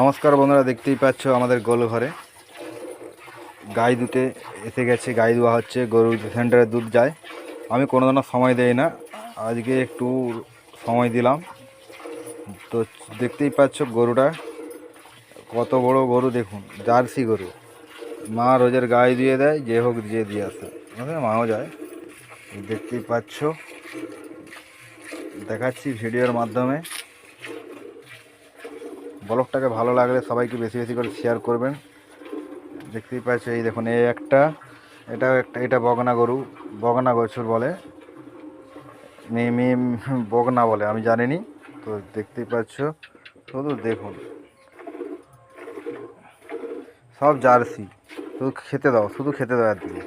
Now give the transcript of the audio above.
নমস্কার বন্ধুরা, দেখতেই পাচ্ছ আমাদের গোল ঘরে গাই দুটে এসে গেছে। গাই দেওয়া হচ্ছে, গরু সেন্টারে দুধ যায়। আমি কোনো দিনও সময় দেই না, আজকে একটু সময় দিলাম। তো দেখতেই পাচ্ছ গরুটা কত বড় গরু, দেখুন জার্সি গরু। মা রোজের গাই দিয়ে দেয়, যে হোক যে দিয়ে আসে, মাও যায়। দেখতেই পাচ্ছ, দেখাচ্ছি ভিডিওর মাধ্যমে। ব্লগটাকে ভালো লাগলে সবাইকে বেশি বেশি করে শেয়ার করবেন। দেখতেই পাচ্ছ, এই দেখুন এই একটা, এটা বগনা গরু, বগনা গছুর বলে, মেয়ে বগনা বলে, আমি জানিনি। তো দেখতেই পাচ্ছ, শুধু দেখুন সব জার্সি। শুধু খেতে দাও, শুধু খেতে দাও একদিকে।